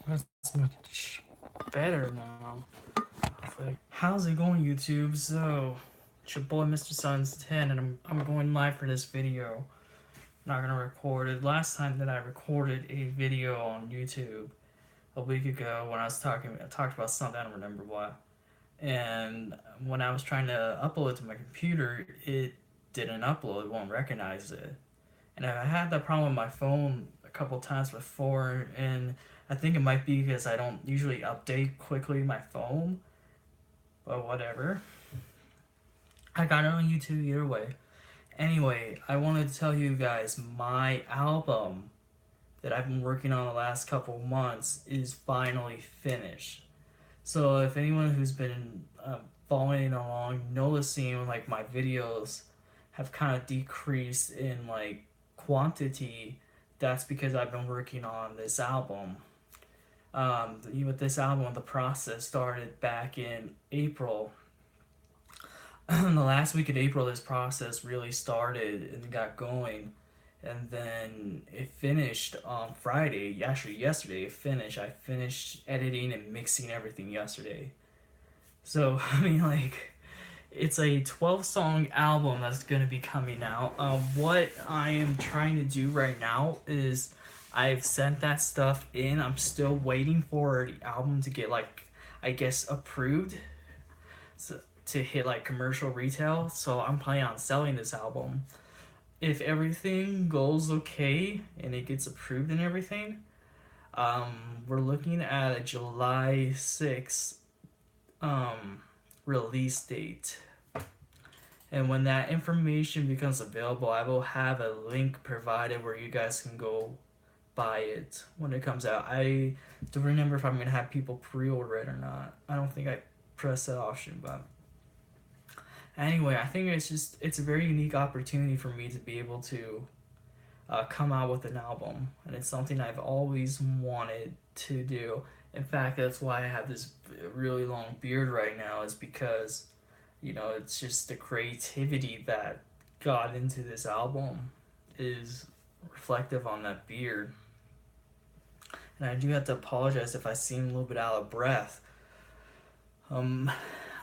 That's much better now. Like, how's it going, YouTube? So, it's your boy Mr. Sons 10, and I'm going live for this video. I'm not gonna record it. Last time that I recorded a video on YouTube a week ago when I talked about something, I don't remember what. And when I was trying to upload it to my computer, it didn't upload, it won't recognize it. And I had that problem with my phone a couple times before, and I think it might be because I don't usually update quickly my phone, but whatever. I got it on YouTube either way. Anyway, I wanted to tell you guys my album that I've been working on the last couple months is finally finished. So if anyone who's been following along, noticing like my videos have kind of decreased in like quantity, that's because I've been working on this album. With this album, the process started back in April. The last week of April, this process really started and got going, and then it finished on Friday. Actually, yesterday it finished. I finished editing and mixing everything yesterday. So I mean, like, it's a 12-song album that's gonna be coming out. What I am trying to do right now is I've sent that stuff in. I'm still waiting for the album to get like, I guess, approved, so, to hit like commercial retail. So I'm planning on selling this album. If everything goes okay and it gets approved and everything, we're looking at a July 6th release date. And when that information becomes available, I will have a link provided where you guys can go buy it when it comes out. I don't remember if I'm gonna have people pre-order it or not. I don't think I pressed that option, but anyway, I think it's a very unique opportunity for me to be able to come out with an album, and it's something I've always wanted to do. In fact, that's why I have this really long beard right now, is because it's just the creativity that got into this album is reflective on that beard. And I do have to apologize if I seem a little bit out of breath. Um,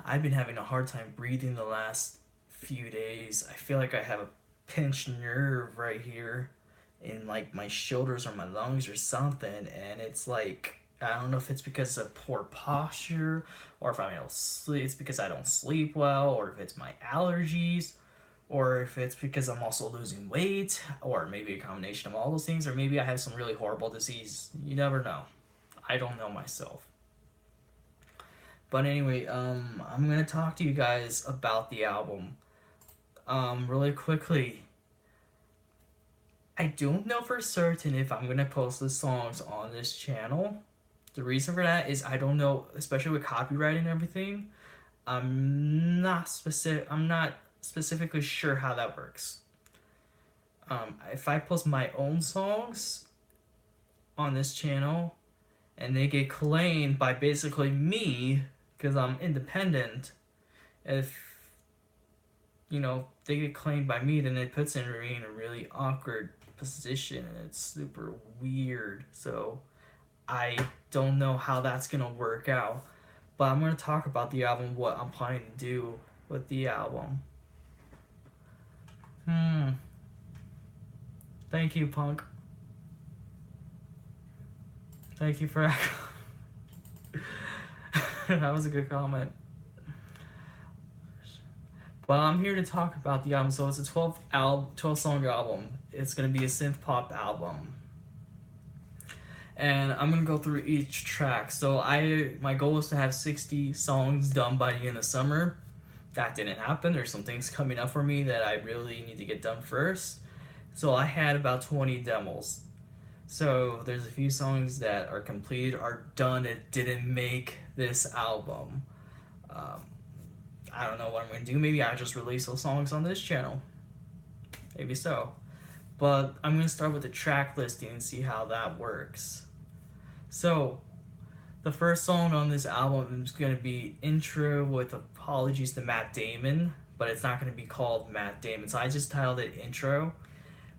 I've been having a hard time breathing the last few days. I feel like I have a pinched nerve right here in like my shoulders or my lungs or something, and it's like I don't know if it's because of poor posture or if I don't sleep. It's because I don't sleep well, or if it's my allergies, or if it's because I'm also losing weight, or maybe a combination of all those things, or maybe I have some really horrible disease. You never know. I don't know myself. But anyway, I'm gonna talk to you guys about the album. Really quickly, I don't know for certain if I'm gonna post the songs on this channel. The reason for that is I don't know, especially with copyright and everything. I'm not specifically sure how that works. If I post my own songs on this channel and they get claimed by basically me because I'm independent, if they get claimed by me, then it puts me in a really awkward position and it's super weird. So I don't know how that's gonna work out. But I'm gonna talk about the album, what I'm planning to do with the album. Hmm. Thank you, Punk. Thank you for that was a good comment. Well, I'm here to talk about the album. So it's a 12 song album. It's gonna be a synth pop album, and I'm gonna go through each track. So my goal is to have 60 songs done by the end of summer. That didn't happen. There's some things coming up for me that I really need to get done first. So I had about 20 demos. So there's a few songs that are completed, are done, that didn't make this album. Um, I don't know what I'm gonna do. Maybe I just release those songs on this channel. Maybe so. But I'm gonna start with the track listing and see how that works. So the first song on this album is gonna be Intro, with apologies to Matt Damon, but it's not gonna be called Matt Damon. So I just titled it Intro.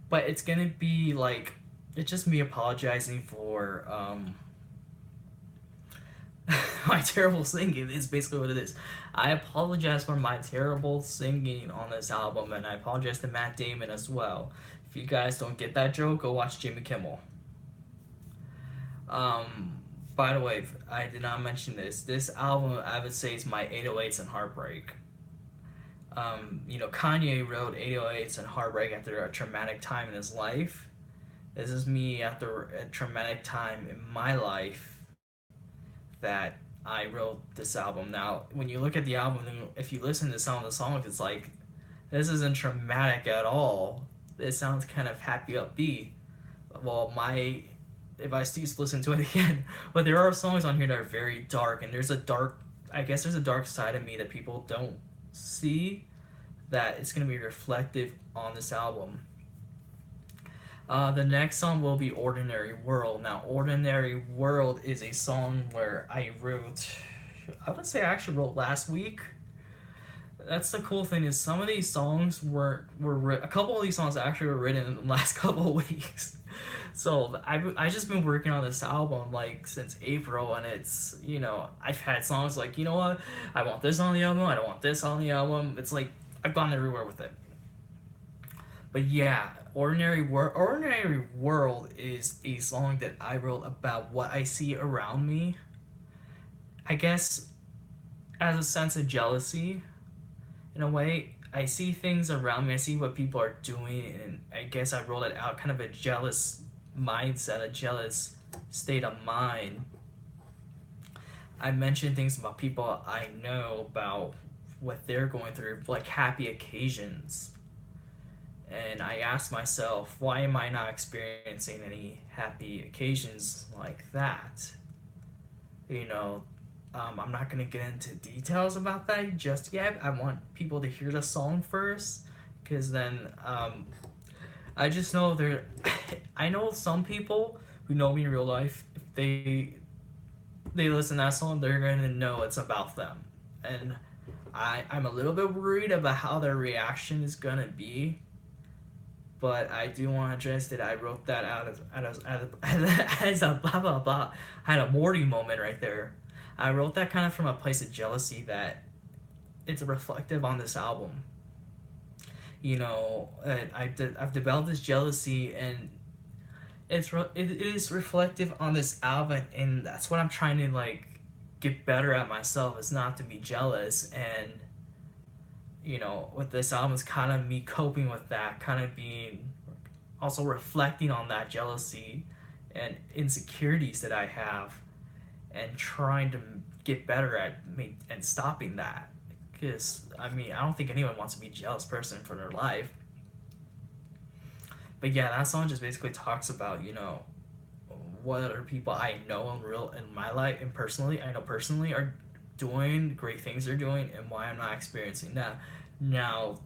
But it's gonna be like, it's just me apologizing for my terrible singing. It's basically what it is. I apologize for my terrible singing on this album, and I apologize to Matt Damon as well. If you guys don't get that joke, go watch Jimmy Kimmel. By the way, I did not mention this. This album, I would say, is my 808s and Heartbreak. Kanye wrote 808s and Heartbreak after a traumatic time in his life. This is me after a traumatic time in my life that I wrote this album. Now, when you look at the album, if you listen to some of the songs, it's like, this isn't traumatic at all. It sounds kind of happy, upbeat. Well, if I just listen to it again, but there are songs on here that are very dark, and there's a dark side of me that people don't see, that it's going to be reflective on this album. The next song will be Ordinary World. Now, Ordinary World is a song where I would actually wrote last week. That's the cool thing, is some of these songs a couple of these songs actually were written in the last couple of weeks. So I just been working on this album like since April, and it's, I've had songs like, you know what, I want this on the album, I don't want this on the album. It's like I've gone everywhere with it. But yeah, Ordinary World is a song that I wrote about what I see around me. I guess as a sense of jealousy, in a way. I see things around me, I see what people are doing, and I guess I wrote it out, kind of a jealous mindset, a jealous state of mind. I mentioned things about people I know, about what they're going through, like happy occasions. And I asked myself, why am I not experiencing any happy occasions like that? I'm not going to get into details about that just yet. I want people to hear the song first, because then I just know I know some people who know me in real life, if they listen to that song, they're going to know it's about them. And I'm a little bit worried about how their reaction is going to be. But I do want to address that I wrote that out as a blah blah blah. I had a Morty moment right there. I wrote that kind of from a place of jealousy, that it's reflective on this album. I've developed this jealousy, and it is reflective on this album, and that's what I'm trying to get better at myself, is not to be jealous. And with this album, it's kind of me coping with that, kind of being also reflecting on that jealousy and insecurities that I have, and trying to get better at and stopping that. Because I don't think anyone wants to be a jealous person for their life. But yeah, that song just basically talks about what other people I know in my life, and I know personally are doing great things they're doing, and why I'm not experiencing that. Now,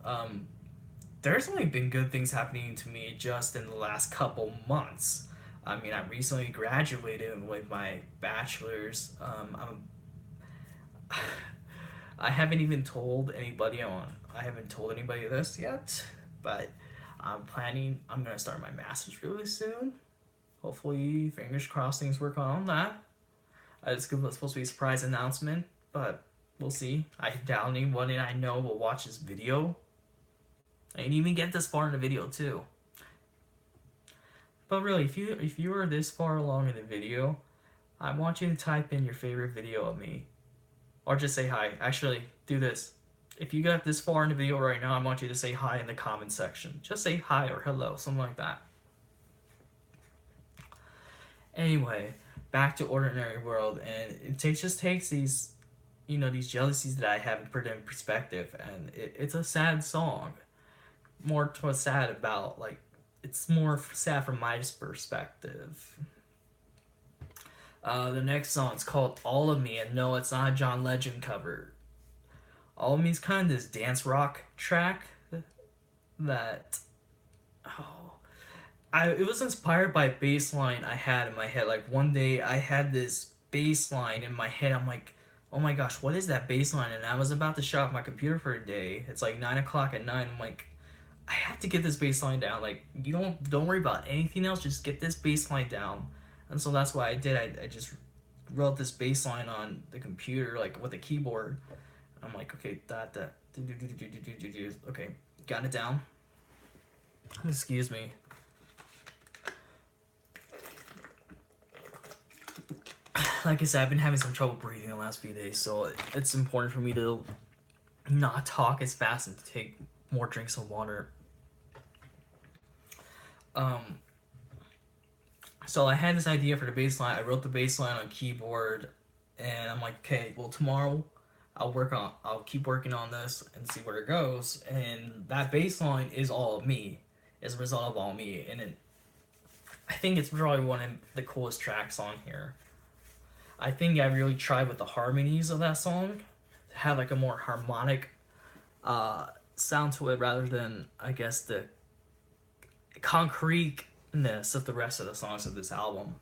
there's only been good things happening to me just in the last couple months. I recently graduated with my bachelor's. I haven't told anybody this yet, but I'm gonna start my master's really soon. Hopefully, fingers crossed, things work on that. It's supposed to be a surprise announcement, but we'll see. I doubt anybody I know will watch this video. I didn't even get this far in the video too. But really, if you are this far along in the video, I want you to type in your favorite video of me. Or just say hi. Actually, do this. If you got this far in the video right now, I want you to say hi in the comment section. Just say hi or hello, something like that. Anyway, back to Ordinary World, and it just takes these, these jealousies that I have and put it in perspective, and it's a sad song. More to what's sad about, it's more sad from my perspective. The next song is called All of Me, and no, it's not a John Legend cover. All of Me is kind of this dance rock track that, it was inspired by a bass line I had in my head. One day I had this bass line in my head. I'm like, oh my gosh, what is that bass line? And I was about to shut off my computer for a day. It's 9 o'clock at night. I'm like, I have to get this bass line down. You don't worry about anything else. Just get this bass line down. And so that's what I did. I just wrote this bass line on the computer, like with a keyboard. I'm like, okay, that, okay, got it down. Excuse me. Like I said, I've been having some trouble breathing the last few days, so it's important for me to not talk as fast and to take more drinks of water. Um, so I had this idea for the bass line. I wrote the bass line on keyboard, and I'm like, okay, well tomorrow I'll keep working on this and see where it goes. And that bass line is all of me, is a result of all me, and I think it's probably one of the coolest tracks on here. I think I really tried with the harmonies of that song to have like a more harmonic sound to it rather than, I guess, the concreteness of the rest of the songs of this album.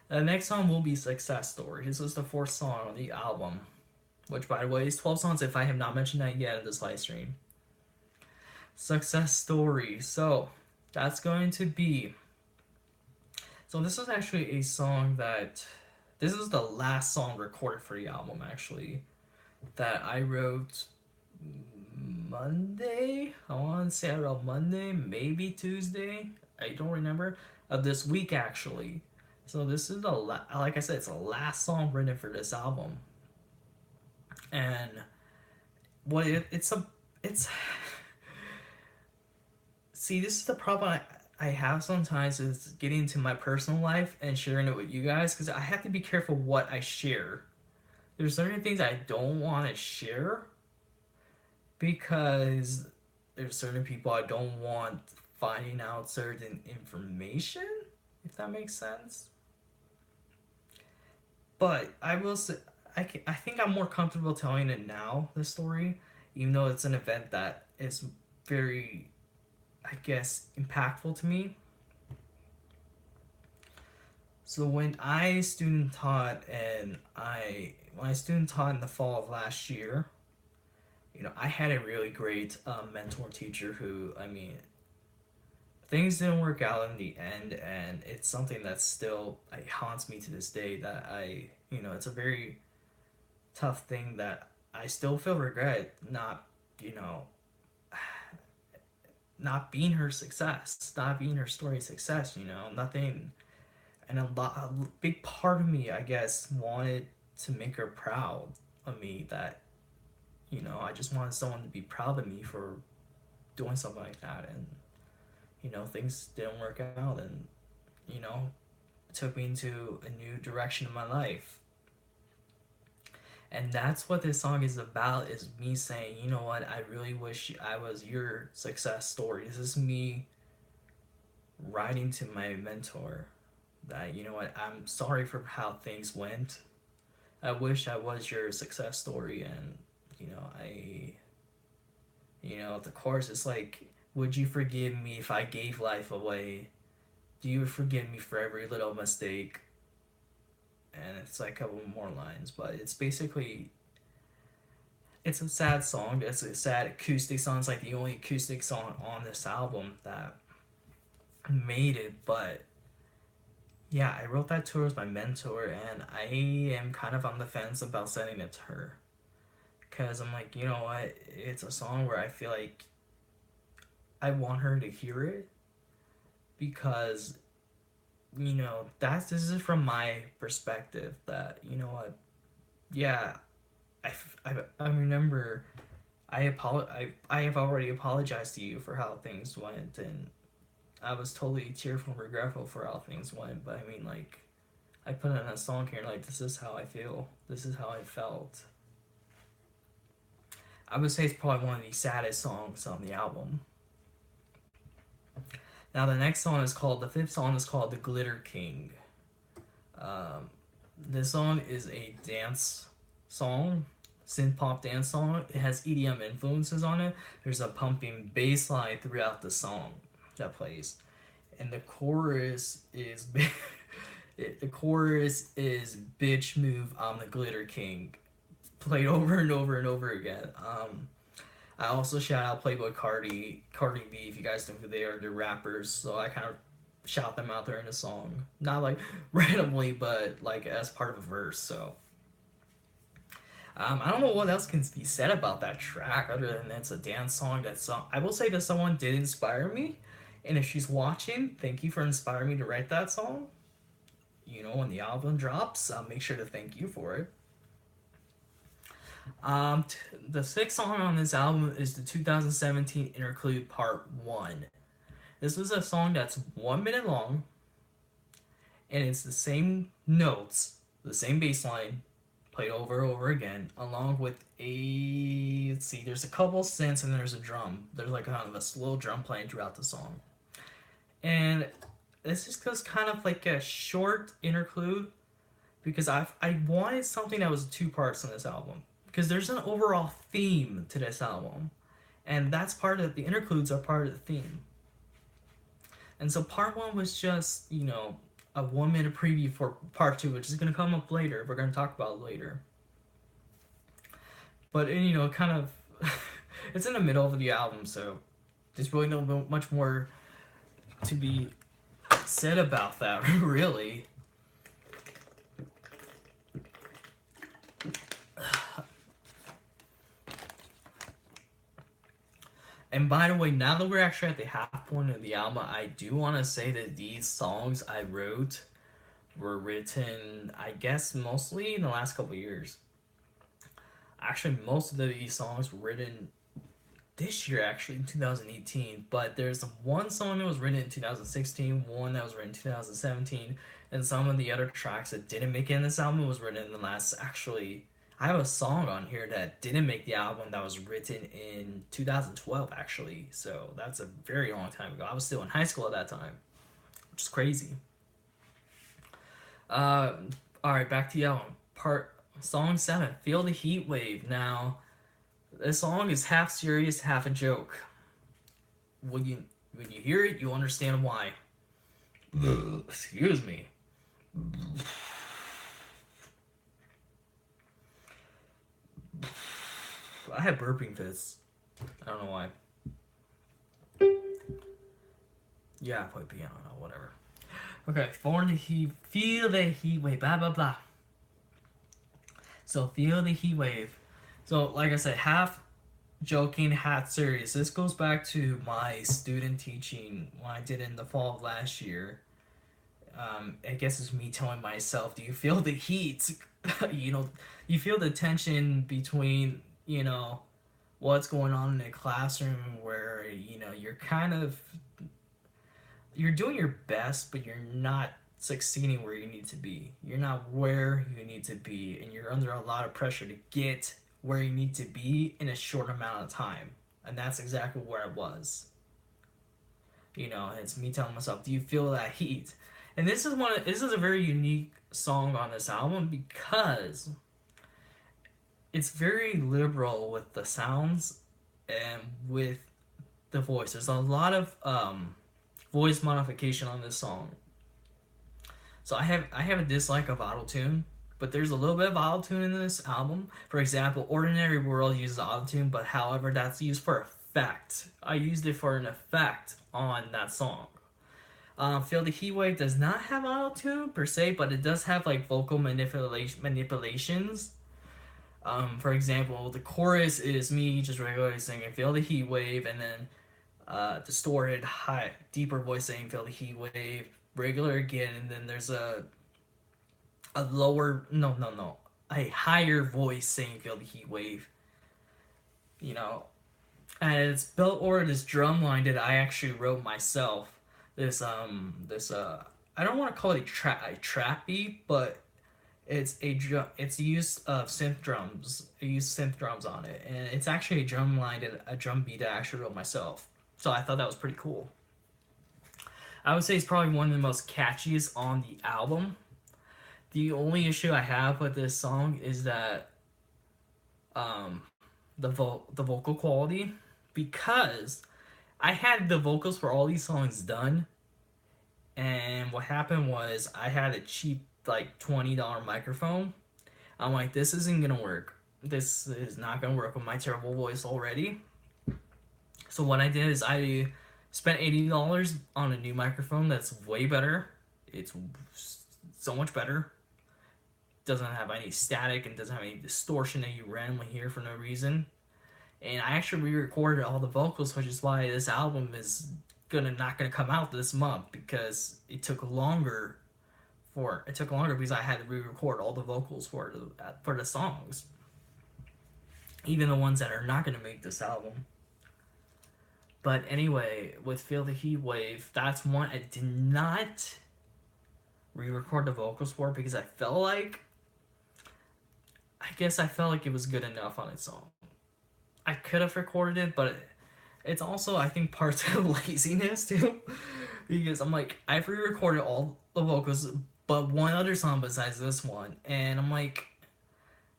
The next song will be Success Story. This is the fourth song on the album, which, by the way, is 12 songs if I have not mentioned that yet in this live stream. Success Story. So, that's going to be... So this is actually a song that... This is the last song recorded for the album, actually, that I wrote Monday? I want to say I wrote Monday, maybe Tuesday. I don't remember. Of this week, actually. So this is like I said, it's the last song written for this album. And what it's see, this is the problem I have sometimes is getting into my personal life and sharing it with you guys, because I have to be careful what I share. There's certain things I don't want to share because there's certain people I don't want finding out certain information, if that makes sense. But I will say, I think I'm more comfortable telling it now, the story, even though it's an event that is very, I guess, impactful to me. So when I student taught in the fall of last year, I had a really great mentor teacher who, I mean, things didn't work out in the end, and it's something that still haunts me to this day. That it's a very tough thing that I still feel regret not, not being her success, not being her story of success. Nothing, and a big part of me, I guess, wanted to make her proud of me. That I just wanted someone to be proud of me for doing something like that, and things didn't work out, and it took me into a new direction in my life. And that's what this song is about, is me saying, you know what, I really wish I was your success story. This is me writing to my mentor that, you know what, I'm sorry for how things went. I wish I was your success story. And the chorus is like, would you forgive me if I gave life away? Do you forgive me for every little mistake? And it's like a couple more lines, but it's basically, it's a sad song. It's a sad acoustic song. It's like the only acoustic song on this album that made it. But yeah, I wrote that towards my mentor, and I am kind of on the fence about sending it to her, because I'm like, you know what, it's a song where I feel like I want her to hear it, because this is from my perspective, that what, yeah, I remember I have already apologized to you for how things went, and I was totally tearful and regretful for how things went. But I mean, like, I put it in a song here, like, this is how I feel, this is how I felt. I would say it's probably one of the saddest songs on the album. Now the fifth song is called The Glitter King. This song is a dance song, synth pop dance song. It has EDM influences on it. There's a pumping bass line throughout the song that plays, and the chorus is "Bitch Move, I'm the Glitter King," played over and over and over again. I also shout out Playboy Cardi B, if you guys know who they are. They're rappers, so I kind of shout them out there in a song. Not like randomly, but like as part of a verse. So I don't know what else can be said about that track other than it's a dance song. I will say that someone did inspire me, and if she's watching, thank you for inspiring me to write that song. You know, when the album drops, I'll make sure to thank you for it. The sixth song on this album is the 2017 Interlude Part 1. This was a song that's 1 minute long, and it's the same notes, the same bass line, played over and over again, along with let's see, there's a couple synths and there's a drum. There's like kind of a slow drum playing throughout the song. And this just goes kind of like a short interlude because I wanted something that was two parts in this album. Because there's an overall theme to this album. And that's part of the interludes are part of the theme. And so part one was just, you know, a 1 minute preview for part two, which is going to come up later. We're going to talk about it later. But, you know, kind of, it's in the middle of the album, so there's really no much more to be said about that, really. And by the way, now that we're actually at the half point of the album, I do want to say that these songs I wrote were written, I guess, mostly in the last couple years. Actually, most of these songs were written this year, actually, in 2018. But there's one song that was written in 2016, one that was written in 2017, and some of the other tracks that didn't make it in this album was written in the last, actually, I have a song on here that didn't make the album that was written in 2012, actually. So that's a very long time ago. I was still in high school at that time, which is crazy. All right, back to the album. Song 7, Feel the Heat Wave. Now, this song is half serious, half a joke. When you hear it, you'll understand why. Excuse me. I have burping fits. I don't know why. Yeah, I play piano, whatever. Okay, feel the heat wave, blah blah blah. So feel the heat wave. So like I said, half joking, half serious. This goes back to my student teaching when I did in the fall of last year. I guess it's me telling myself, do you feel the heat? You know, you feel the tension between, you know, what's going on in a classroom where, you know, you're doing your best, but you're not succeeding where you need to be. You're not where you need to be, and you're under a lot of pressure to get where you need to be in a short amount of time. And that's exactly where I was. You know, it's me telling myself, do you feel that heat? And this is a very unique song on this album because it's very liberal with the sounds and with the voice. There's a lot of voice modification on this song. So I have a dislike of auto-tune, but there's a little bit of auto-tune in this album. For example, Ordinary World uses auto-tune, but however, that's used for effect. I used it for an effect on that song. Feel the Heat Wave does not have auto-tune per se, but it does have like vocal manipulations. For example, the chorus is me just regularly singing "Feel the Heat Wave," and then distorted, high, deeper voice saying "Feel the Heat Wave," regular again, and then there's a higher voice saying "Feel the Heat Wave." You know, and it's built over this drum line that I actually wrote myself. This I don't want to call it a trap beat, but it's use of synth drums. I use synth drums on it, and it's actually a drum beat that I actually wrote myself. So I thought that was pretty cool. I would say it's probably one of the most catchiest on the album. The only issue I have with this song is that the vocal quality, because I had the vocals for all these songs done, and what happened was I had a cheap like $20 microphone. I'm like, this isn't gonna work. This is not gonna work with my terrible voice already. So what I did is I Spent $80 on a new microphone that's way better. It's so much better. Doesn't have any static and doesn't have any distortion that you randomly hear for no reason. And I actually re-recorded all the vocals, which is why this album is not gonna come out this month, because it took longer because I had to re-record all the vocals for the songs, even the ones that are not gonna make this album. But anyway, with Feel the Heat Wave, that's one I did not re-record the vocals for because I guess I felt like it was good enough on its own. I could have recorded it, but it's also, I think, parts of laziness too. Because I'm like, I've re-recorded all the vocals, but one other song besides this one. And I'm like,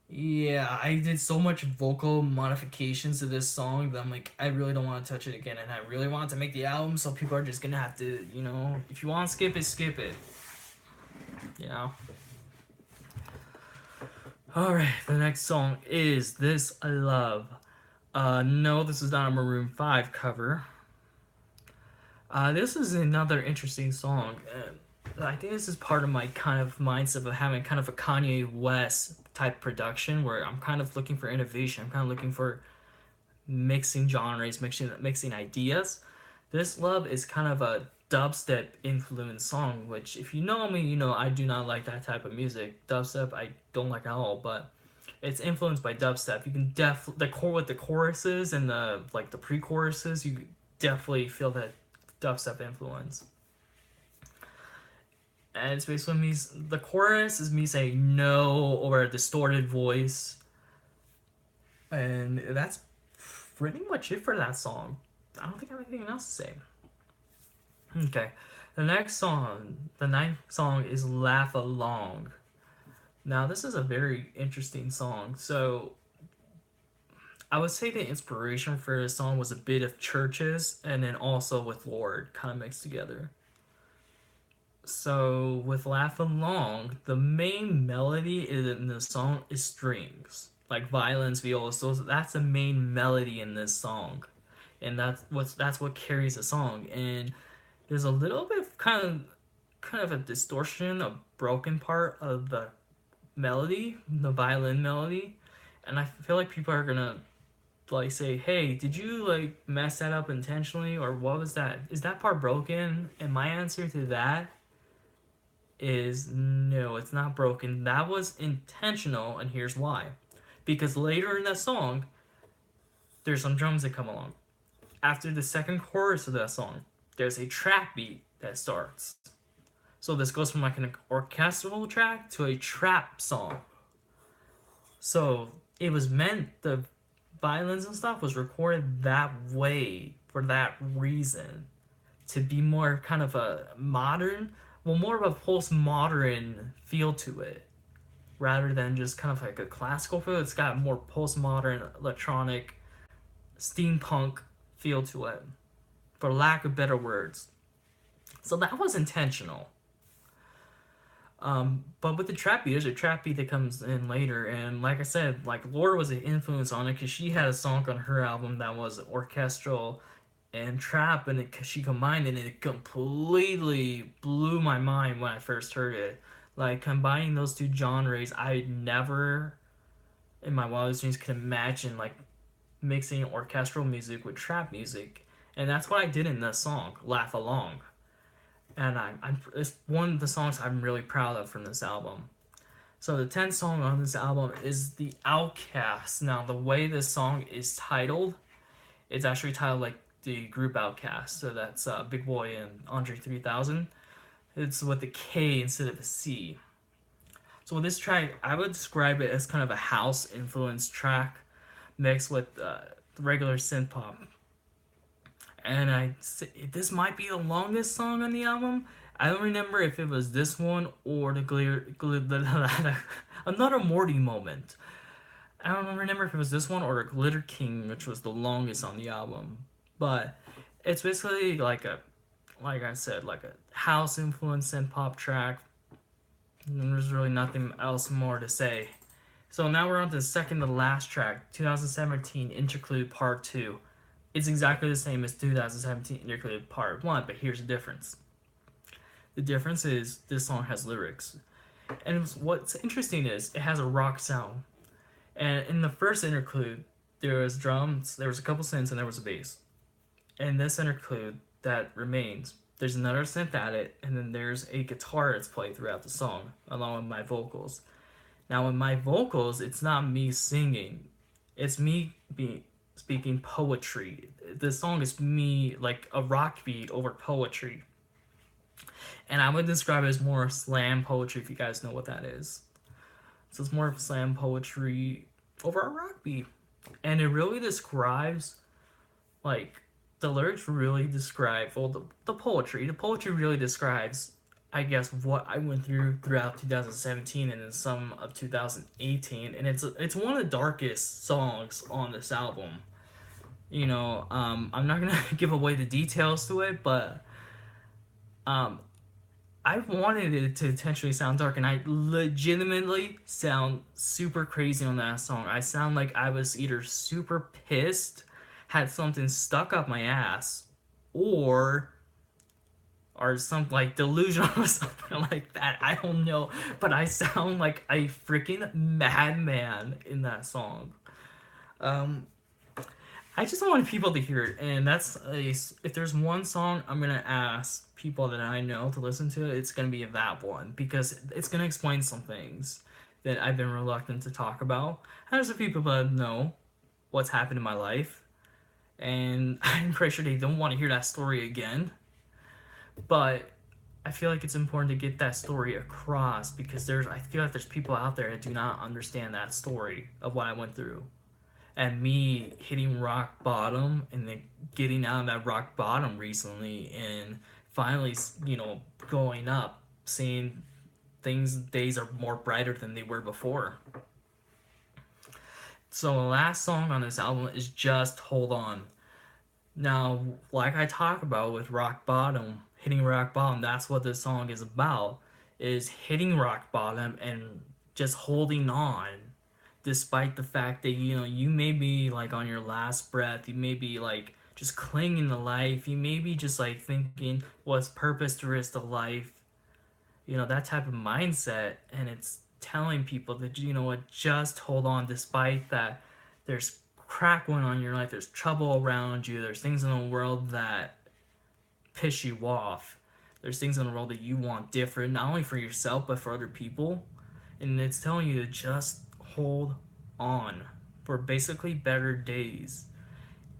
yeah, I did so much vocal modifications to this song that I'm like, I really don't want to touch it again. And I really want to make the album, so people are just gonna have to, if you want to skip it, skip it. You know? Alright, the next song is This I Love. No, this is not a Maroon 5 cover. This is another interesting song. I think this is part of my kind of mindset of having kind of a Kanye West type production where I'm kind of looking for innovation. I'm kind of looking for mixing genres, mixing ideas. This Love is kind of a dubstep influenced song, which if you know me, you know I do not like that type of music. Dubstep I don't like at all, but it's influenced by dubstep. You can with the choruses and the pre-choruses, you definitely feel that dubstep influence. And it's basically me. The chorus is me saying no or a distorted voice, and that's pretty much it for that song. I don't think I have anything else to say. Okay, the ninth song is Laugh Along. Now, this is a very interesting song. So, I would say the inspiration for this song was a bit of Churches and then also with Lorde kind of mixed together. So, with Laugh Along, the main melody in the song is strings, like violins, violas. So that's the main melody in this song, and that's what carries the song. And there's a little bit of kind of a distortion, a broken part of the melody, the violin melody, and I feel like people are gonna say, "Hey, did you mess that up intentionally, or what was that? Is that part broken?" And my answer to that is no, it's not broken. That was intentional, and here's why. Because later in the song, there's some drums that come along. After the second chorus of that song, there's a trap beat that starts. So this goes from an orchestral track to a trap song. So it was meant, the violins and stuff was recorded that way for that reason. To be more kind of a modern, more of a postmodern feel to it. Rather than just kind of like a classical feel. It's got more postmodern, electronic, steampunk feel to it. For lack of better words. So that was intentional. But with the trap beat, there's a trap beat that comes in later, and like I said, Lorde was an influence on it because she had a song on her album that was orchestral and trap, and she combined it, and it completely blew my mind when I first heard it. Combining those two genres, I never in my wildest dreams could imagine mixing orchestral music with trap music, and that's what I did in this song, Laugh Along. And it's one of the songs I'm really proud of from this album. So the 10th song on this album is The Outcast. Now, the way this song is titled, it's actually titled like the group Outcast. So that's Big Boy and Andre 3000. It's with a K instead of a C. So with this track, I would describe it as kind of a house influenced track mixed with regular synth pop. And this might be the longest song on the album. I don't remember if it was this one or another Morty moment. I don't remember if it was this one or Glitter King, which was the longest on the album. But it's basically like I said, like a house influence synth pop track. And there's really nothing else more to say. So now we're on to the second to last track, 2017 Interlude Part 2. It's exactly the same as 2017 Interlude Part 1, but here's the difference. The difference is this song has lyrics. And what's interesting is it has a rock sound. And in the first interlude, there was drums, there was a couple synths, and there was a bass. And this interlude that remains, there's another synth at it, and then there's a guitar that's played throughout the song, along with my vocals. Now, in my vocals, it's not me singing, it's me speaking poetry. The song is me like a rock beat over poetry. And I would describe it as more slam poetry if you guys know what that is. So it's more of slam poetry over a rock beat. And it really describes, like, the lyrics really describe, well, the poetry. The poetry really describes, I guess, what I went through throughout 2017 and in some of 2018. And it's one of the darkest songs on this album. You know, I'm not going to give away the details to it, but I wanted it to intentionally sound dark, and I legitimately sound super crazy on that song. I sound like I was either super pissed, had something stuck up my ass, or something like delusional or something like that. I don't know, but I sound like a freaking madman in that song. I just wanted people to hear it, and if there's one song I'm gonna ask people that I know to listen to, it's gonna be that one, because it's gonna explain some things that I've been reluctant to talk about. There's some people that know what's happened in my life, and I'm pretty sure they don't want to hear that story again. But I feel like it's important to get that story across, because I feel like there's people out there that do not understand that story of what I went through. And me hitting rock bottom and then getting out of that rock bottom recently and finally, going up, seeing days are more brighter than they were before. So the last song on this album is Just Hold On. Now, like I talk about with rock bottom, hitting rock bottom, that's what this song is about, is hitting rock bottom and just holding on. Despite the fact that, you may be like on your last breath, you may be like just clinging to life, you may be just like thinking, what's purpose to risk of life? That type of mindset. And it's telling people that, what, just hold on, despite that there's crap going on in your life, there's trouble around you, there's things in the world that piss you off, there's things in the world that you want different, not only for yourself but for other people. And it's telling you to just hold on for basically better days.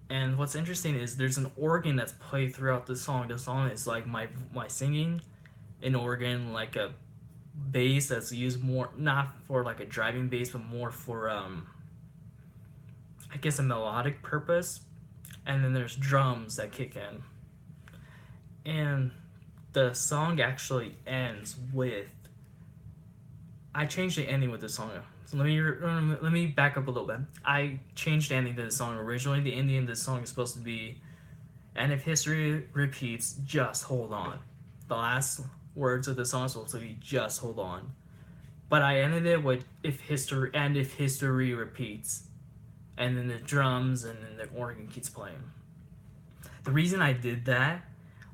And what's interesting is there's an organ that's played throughout the song. The song is like my singing, an organ, like a bass that's used more, not for like a driving bass, but more for I guess a melodic purpose. And then there's drums that kick in. And the song actually ends with, I changed the ending with the song. So let me back up a little bit. I changed the ending to the song. Originally, the ending of this song is supposed to be, and if history repeats, just hold on. The last words of the song are supposed to be just hold on. But I ended it with if history repeats, and then the drums and then the organ keeps playing. The reason I did that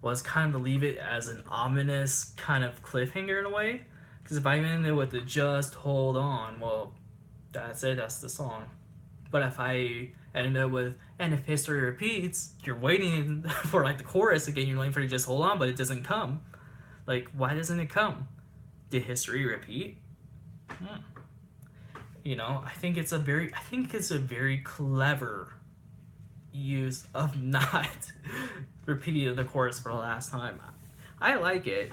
was kind of to leave it as an ominous kind of cliffhanger in a way. Because if I end it with the just hold on, well, that's it, that's the song. But if I end it with, and if history repeats, you're waiting for like the chorus again, you're waiting for it to just hold on, but it doesn't come. Like, why doesn't it come? Did history repeat? I think it's a very clever use of not repeating the chorus for the last time. I like it.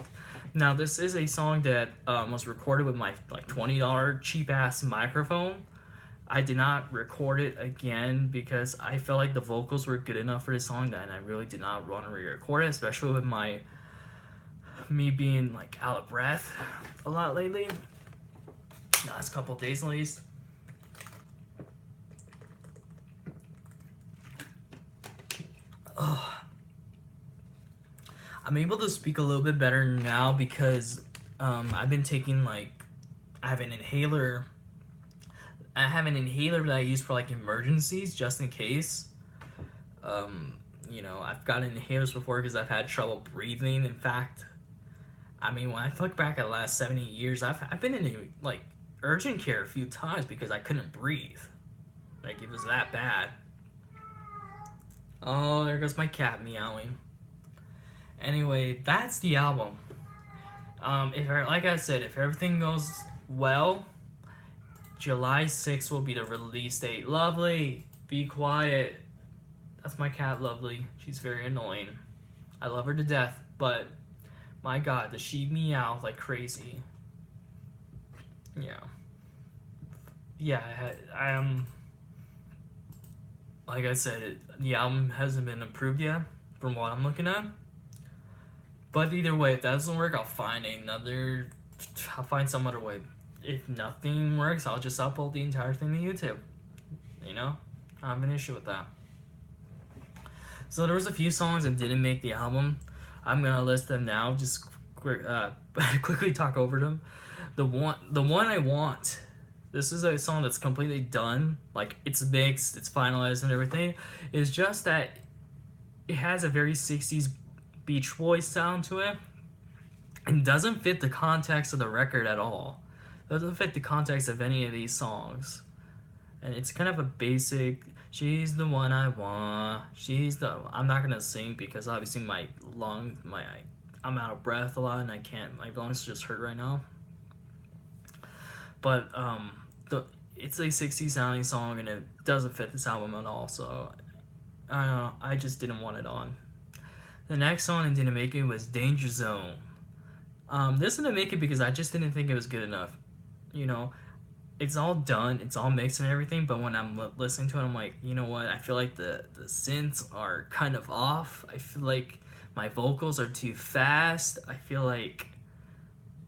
Now, this is a song that was recorded with my like $20 cheap-ass microphone. I did not record it again because I felt like the vocals were good enough for this song that I really did not want to re-record it, especially with me being like out of breath a lot lately. The last couple of days at least. I'm able to speak a little bit better now because I've been taking I have an inhaler. I have an inhaler that I use for like emergencies just in case. You know, I've gotten inhalers before because I've had trouble breathing. In fact, I mean, when I look back at the last 70 years, I've been in like urgent care a few times because I couldn't breathe. Like it was that bad. Oh, there goes my cat meowing. Anyway, that's the album. If like I said, if everything goes well, July 6th will be the release date. Lovely, be quiet. That's my cat, Lovely. She's very annoying. I love her to death, but my God, does she meow like crazy? Yeah, yeah. I am. Like I said, the album hasn't been approved yet, from what I'm looking at. But either way, if that doesn't work, I'll find another. I'll find some other way. If nothing works, I'll just upload the entire thing to YouTube. You know, I have an issue with that. So there was a few songs that didn't make the album. I'm gonna list them now. Just quickly talk over them. The one I want. This is a song that's completely done. Like it's mixed, it's finalized, and everything. It's just that it has a very 60s Beach Boys sound to it, and doesn't fit the context of the record at all. Doesn't fit the context of any of these songs, and it's kind of a basic. She's the one I want. She's the. I'm not gonna sing because obviously I'm out of breath a lot and I can't. My lungs just hurt right now. But the it's a 60s sounding song and it doesn't fit this album at all. So I don't know. I just didn't want it on. The next song I didn't make it was Danger Zone. This didn't make it because I just didn't think it was good enough. You know, it's all done, it's all mixed and everything, but when I'm listening to it, I'm like, you know what? I feel like the synths are kind of off. I feel like my vocals are too fast. I feel like,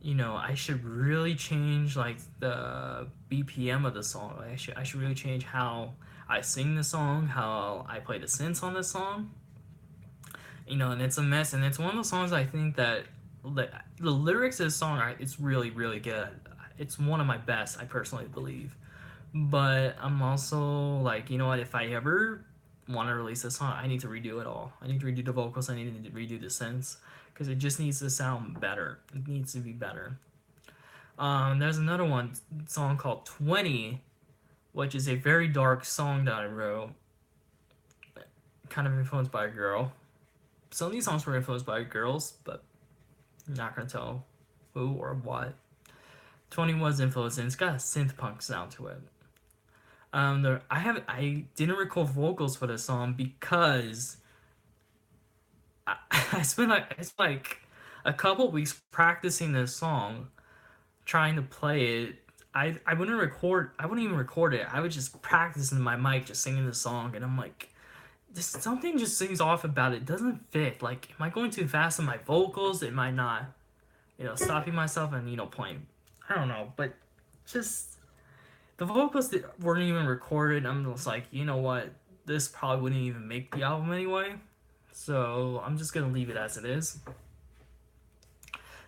you know, I should really change like the BPM of the song. I should really change how I sing the song, how I play the synths on the song. You know, and it's a mess. And it's one of those songs I think that the lyrics of the song are it's really good. It's one of my best, I personally believe. But I'm also like, you know what? If I ever want to release this song, I need to redo it all. I need to redo the vocals. I need to redo the synths because it just needs to sound better. It needs to be better. There's another song called 20, which is a very dark song that I wrote, kind of influenced by a girl. Some of these songs were influenced by girls, but I'm not gonna tell who or what. 20 was influenced, and it's got a synth punk sound to it. I didn't record vocals for this song because I spent like a couple weeks practicing this song, trying to play it. I wouldn't even record it. I would just practice in my mic, just singing the song, and I'm like, something just seems off about it. It doesn't fit. Like, am I going too fast on my vocals? Am I not, stopping myself and playing? I don't know, but just the vocals that weren't even recorded. I'm just like, you know what? This probably wouldn't even make the album anyway. So I'm just gonna leave it as it is.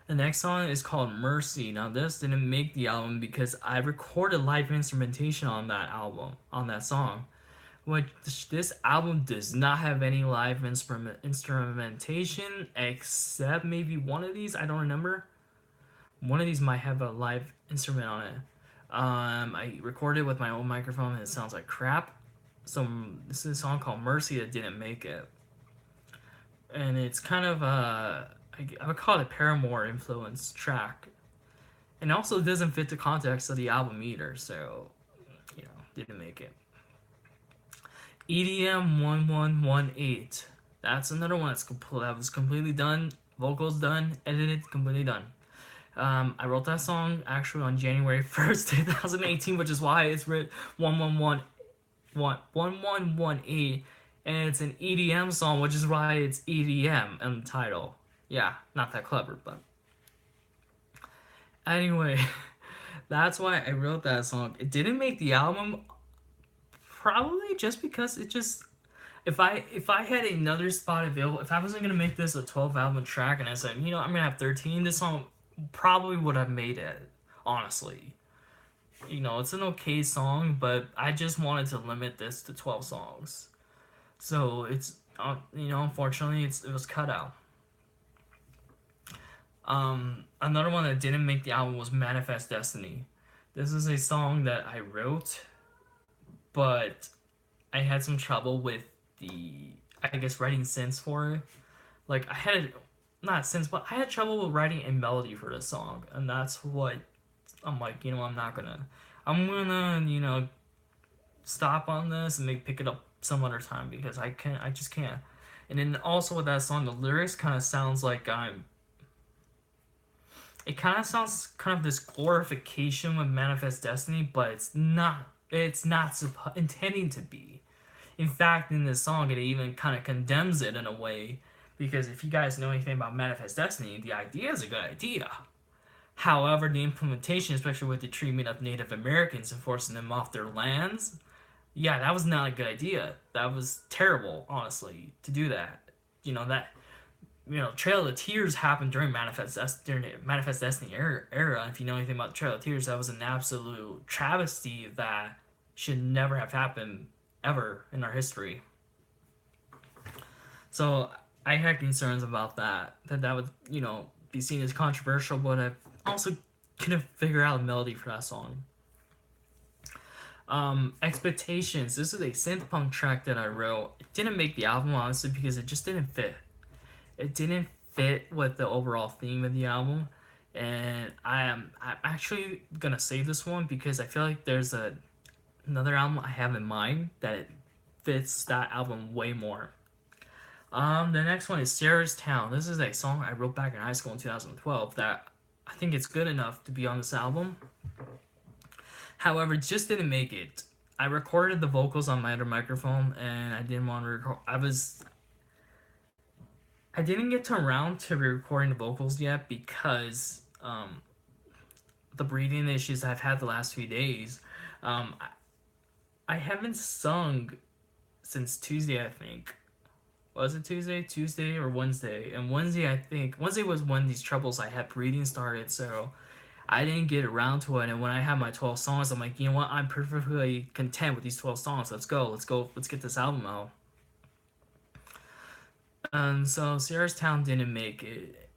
The next song is called Mercy. Now this didn't make the album because I recorded live instrumentation on that song. Which this album does not have any live instrumentation except maybe one of these. I don't remember. One of these might have a live instrument on it. I recorded with my own microphone and it sounds like crap. So this is a song called Mercy that didn't make it. And it's kind of I would call it a Paramore influenced track. And also it doesn't fit the context of the album either, so didn't make it. EDM 1118. That's another one that was completely done, vocals done, edited, completely done. I wrote that song actually on January 1st, 2018, which is why it's written 1118, and it's an EDM song, which is why it's EDM in the title. Yeah, not that clever, but anyway, that's why I wrote that song. It didn't make the album, probably just because it just if I had another spot available, if I wasn't gonna make this a 12 album track and I said, I'm gonna have 13, this song probably would have made it, honestly. It's an okay song, but I just wanted to limit this to 12 songs. So it's unfortunately it was cut out. Another one that didn't make the album was Manifest Destiny. This is a song that I wrote, but I had some trouble with the, I guess, writing synths for it. Like I had not synths, but I had trouble with writing a melody for this song, and that's what I'm like. I'm gonna stop on this and maybe pick it up some other time because I just can't. And then also with that song, the lyrics kind of sounds like it kind of sounds kind of this glorification of Manifest Destiny, but it's not. It's not intending to be. In fact, in this song, it even kind of condemns it in a way, because if you guys know anything about Manifest Destiny, the idea is a good idea. However, the implementation, especially with the treatment of Native Americans and forcing them off their lands, yeah, that was not a good idea. That was terrible, honestly, to do that. Trail of Tears happened during the Manifest Destiny era. If you know anything about Trail of Tears, that was an absolute travesty that should never have happened ever in our history. So I had concerns about that would, be seen as controversial, but I also couldn't figure out a melody for that song. Expectations. This is a synth punk track that I wrote. It didn't make the album, honestly, because it just didn't fit. It didn't fit with the overall theme of the album, and I'm actually gonna save this one because I feel like there's another album I have in mind that it fits that album way more. The next one is Sarah's Town. This is a song I wrote back in high school in 2012 that I think it's good enough to be on this album. However, it just didn't make it. I recorded the vocals on my other microphone, and I didn't want to record. I didn't get to around to recording the vocals yet because the breathing issues I've had the last few days. I haven't sung since Tuesday, I think. Was it Tuesday? Tuesday or Wednesday? And Wednesday, I think. Wednesday was when these troubles I had breathing started, so I didn't get around to it. And when I had my 12 songs, I'm like, you know what? I'm perfectly content with these 12 songs. Let's go. Let's get this album out. And so Sierra's Town didn't make it.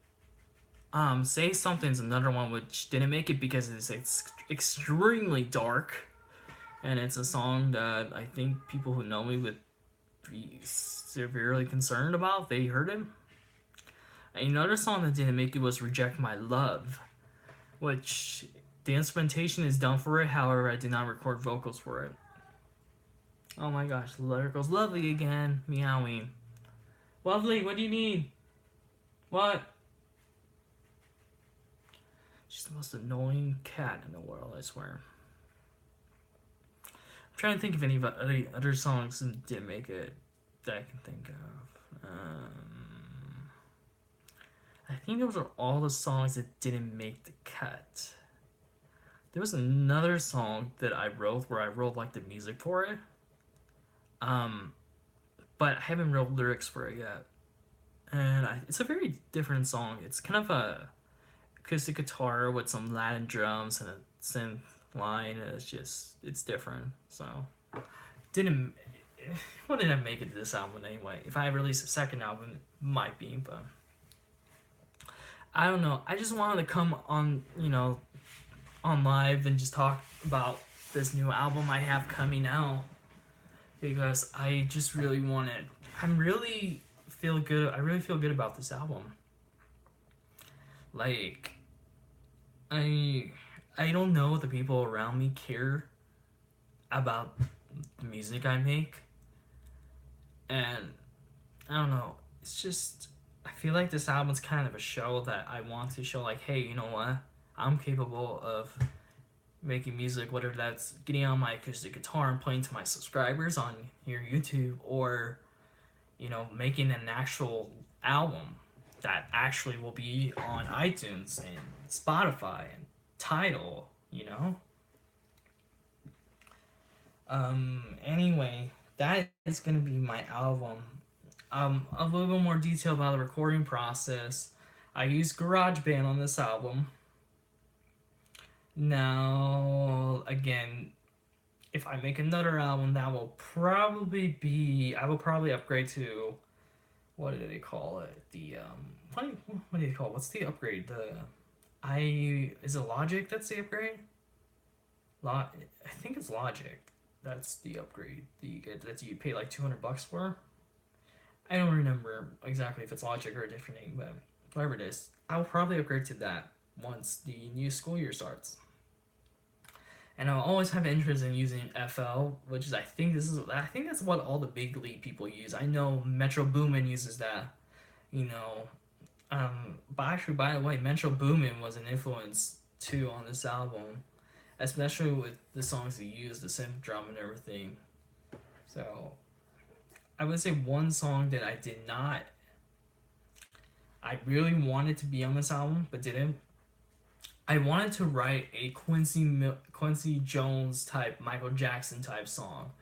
Say Something's another one which didn't make it because it's extremely dark, and it's a song that I think people who know me would be severely concerned about. They heard it. Another song that didn't make it was Reject My Love, which the instrumentation is done for it. However, I did not record vocals for it. Oh my gosh, the lyrical's lovely again. Meowing. Lovely, what do you need? What? She's the most annoying cat in the world, I swear. I'm trying to think of any other songs that didn't make it that I can think of. I think those are all the songs that didn't make the cut. There was another song that I wrote where I wrote like the music for it. But I haven't wrote lyrics for it yet. And it's a very different song. It's kind of a acoustic guitar with some Latin drums and a synth line. And it's different. So didn't make it to this album anyway. If I release a second album, it might be, but I don't know. I just wanted to come on, on live and just talk about this new album I have coming out, because I just really want it. I really feel good about this album. Like, I don't know if the people around me care about the music I make, and I don't know. It's just, I feel like this album's kind of a show that I want to show, like, hey, you know what? I'm capable of making music, whether that's getting on my acoustic guitar and playing to my subscribers on your YouTube, or, making an actual album that actually will be on iTunes and Spotify and Tidal, Anyway, that is going to be my album. A little bit more detail about the recording process. I used GarageBand on this album. Now, again, if I make another album, that will probably be, I will probably upgrade to, what do they call it? The what do you call it? What's the upgrade? Is it Logic that's the upgrade? I think it's Logic. That's the upgrade that you get. That you pay like $200 for. I don't remember exactly if it's Logic or a different name, but whatever it is, I'll probably upgrade to that once the new school year starts. And I'll always have interest in using FL, which is I think that's what all the big league people use. I know Metro Boomin uses that, you know. But actually, by the way, Metro Boomin was an influence too on this album, especially with the songs he used, the synth drum and everything. So I would say one song that I really wanted to be on this album, but didn't. I wanted to write a Quincy Jones type, Michael Jackson type song,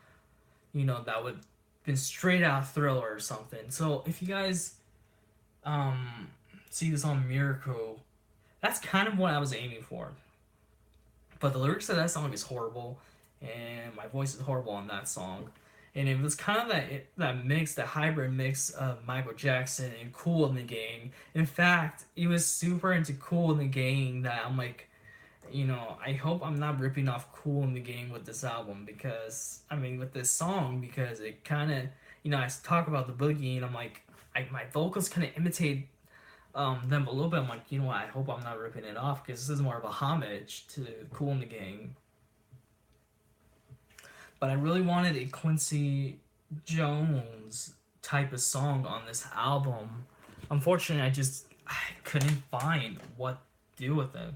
that would been straight out Thriller or something. So if you guys see this on Miracle, that's kind of what I was aiming for. But the lyrics of that song is horrible, and my voice is horrible on that song. And it was kind of that mix, that hybrid mix of Michael Jackson and Kool and the Gang. In fact, it was super into Kool and the Gang that I'm like, I hope I'm not ripping off Kool and the Gang with this album because, with this song, because it kind of, I talk about the boogie and I'm like, my vocals kind of imitate them a little bit. I'm like, I hope I'm not ripping it off because this is more of a homage to Kool and the Gang. But I really wanted a Quincy Jones type of song on this album. Unfortunately, I couldn't find what to do with it.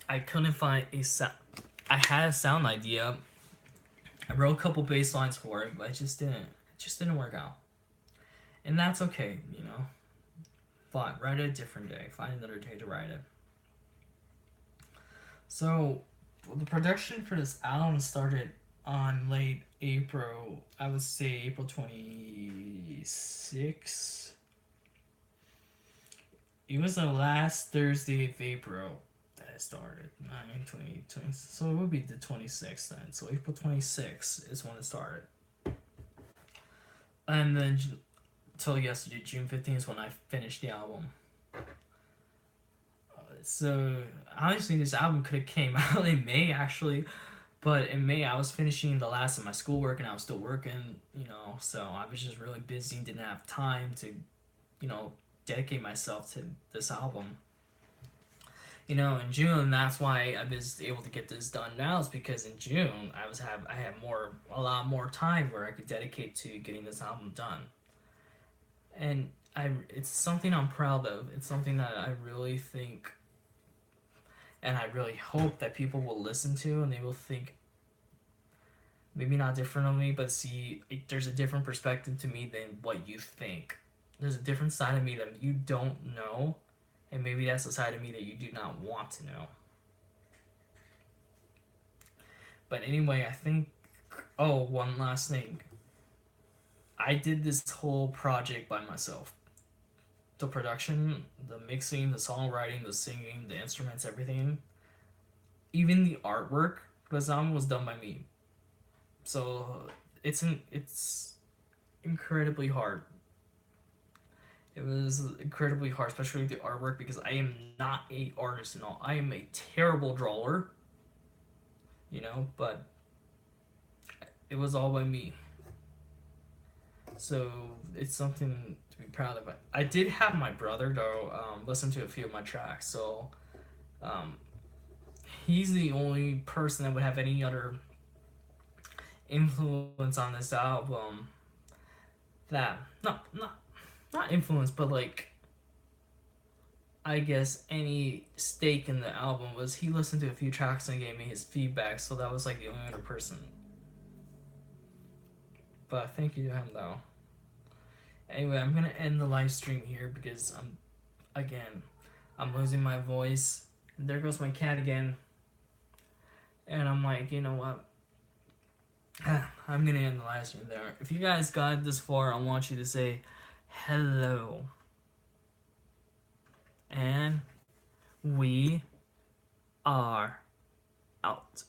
I couldn't find a sound. I had a sound idea. I wrote a couple bass lines for it, but it just didn't work out. And that's okay. Fine, write it a different day. Find another day to write it. So, the production for this album started on late April. I would say April 26th. It was the last Thursday of April that it started. 20, so it would be the 26th then. So April 26th is when it started. And then till yesterday, June 15th is when I finished the album. So honestly, this album could have came out in May actually, but in May I was finishing the last of my schoolwork and I was still working, so I was just really busy and didn't have time to, dedicate myself to this album. In June, that's why I was able to get this done now, is because in June I had a lot more time where I could dedicate to getting this album done. And it's something I'm proud of. It's something that I really think and I really hope that people will listen to and they will think maybe not different of me, but see there's a different perspective to me than what you think. There's a different side of me that you don't know, and maybe that's a side of me that you do not want to know. But anyway, I think, one last thing. I did this whole project by myself. The production, the mixing, the songwriting, the singing, the instruments, everything. Even the artwork for the song was done by me. So it's incredibly hard. It was incredibly hard, especially with the artwork, because I am not an artist and all. I am a terrible drawer, but it was all by me. So it's something to be proud of. I did have my brother though listen to a few of my tracks, so he's the only person that would have any other influence on this album. That not influence, but like I guess any stake in the album was he listened to a few tracks and gave me his feedback, so that was like the only other person. But thank you to him though. Anyway, I'm gonna end the live stream here because I'm losing my voice. There goes my cat again. And I'm like, you know what? I'm gonna end the live stream there. If you guys got this far, I want you to say hello. And we are out.